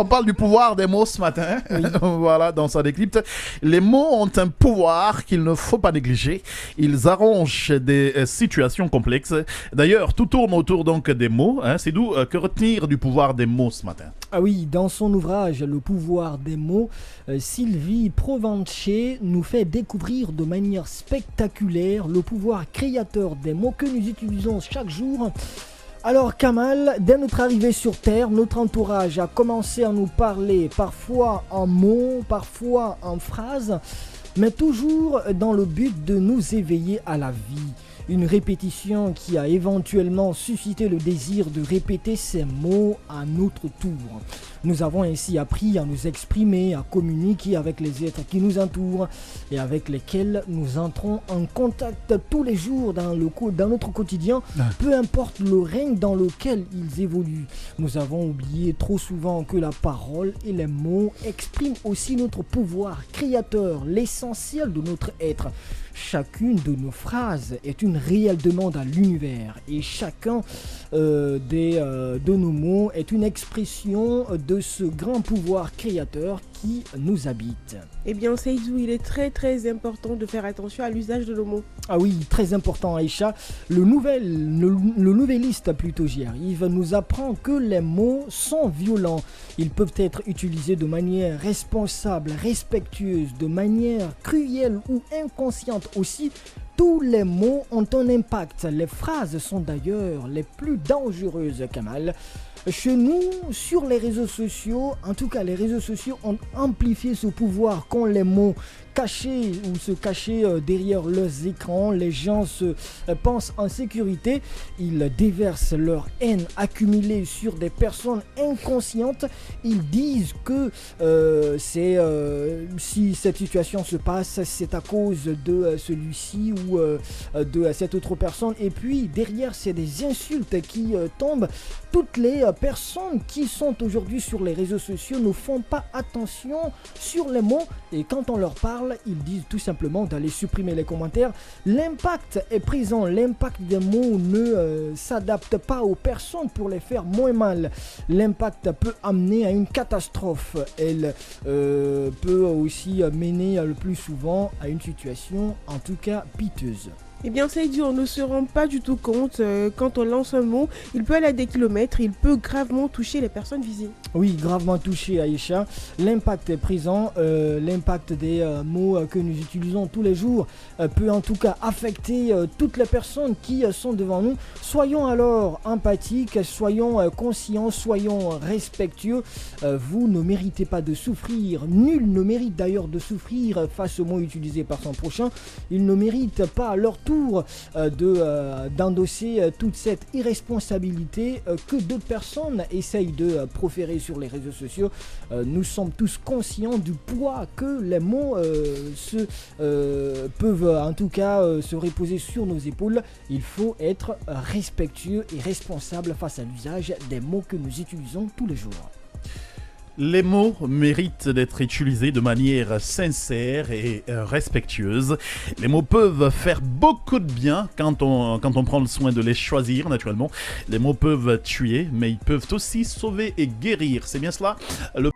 On parle du pouvoir des mots ce matin. Oui. Voilà, dans sa décrypte. Les mots ont un pouvoir qu'il ne faut pas négliger. Ils arrangent des situations complexes. D'ailleurs, tout tourne autour donc des mots. C'est d'où que retenir du pouvoir des mots ce matin. Ah oui, dans son ouvrage Le pouvoir des mots, Sylvie Provencher nous fait découvrir de manière spectaculaire le pouvoir créateur des mots que nous utilisons chaque jour. Alors Kamal, dès notre arrivée sur Terre, notre entourage a commencé à nous parler parfois en mots, parfois en phrases, mais toujours dans le but de nous éveiller à la vie. Une répétition qui a éventuellement suscité le désir de répéter ces mots à notre tour. Nous avons ainsi appris à nous exprimer, à communiquer avec les êtres qui nous entourent et avec lesquels nous entrons en contact tous les jours dans notre quotidien, peu importe le règne dans lequel ils évoluent. Nous avons oublié trop souvent que la parole et les mots expriment aussi notre pouvoir créateur, l'essentiel de notre être. Chacune de nos phrases est une réelle demande à l'univers et chacun de nos mots est une expression de ce grand pouvoir créateur qui nous habite. Eh bien, Seydou, il est très très important de faire attention à l'usage de nos mots. Ah oui, très important Aïcha. Le nouvelliste, plutôt j'y arrive, nous apprend que les mots sont violents. Ils peuvent être utilisés de manière responsable, respectueuse, de manière cruelle ou inconsciente aussi. Tous les mots ont un impact. Les phrases sont d'ailleurs les plus dangereuses, Kamal. Chez nous, sur les réseaux sociaux, en tout cas les réseaux sociaux ont amplifié ce pouvoir qu'ont les mots. Cachés ou se cacher derrière leurs écrans, les gens se pensent en sécurité, ils déversent leur haine accumulée sur des personnes inconscientes, ils disent que si cette situation se passe, c'est à cause de celui-ci ou de cette autre personne, et puis derrière c'est des insultes qui tombent. Toutes les personnes qui sont aujourd'hui sur les réseaux sociaux ne font pas attention sur les mots, et quand on leur parle, ils disent tout simplement d'aller supprimer les commentaires. L'impact est présent, l'impact des mots ne s'adapte pas aux personnes pour les faire moins mal. L'impact peut amener à une catastrophe. Elle peut aussi mener le plus souvent à une situation en tout cas piteuse. Eh bien, Seydou, on ne se rend pas du tout compte quand on lance un mot, il peut aller à des kilomètres, il peut gravement toucher les personnes visées. Oui, gravement touché, Aïcha. L'impact est présent, l'impact des mots que nous utilisons tous les jours peut en tout cas affecter toutes les personnes qui sont devant nous. Soyons alors empathiques, soyons conscients, soyons respectueux. Vous ne méritez pas de souffrir, nul ne mérite d'ailleurs de souffrir face aux mots utilisés par son prochain. Ils ne méritent pas à leur tour d'endosser toute cette irresponsabilité que d'autres personnes essayent de proférer sur les réseaux sociaux. Nous sommes tous conscients du poids que les mots peuvent en tout cas se reposer sur nos épaules. Il faut être respectueux et responsable face à l'usage des mots que nous utilisons tous les jours. Les mots méritent d'être utilisés de manière sincère et respectueuse. Les mots peuvent faire beaucoup de bien quand on prend le soin de les choisir, naturellement. Les mots peuvent tuer, mais ils peuvent aussi sauver et guérir. C'est bien cela. Le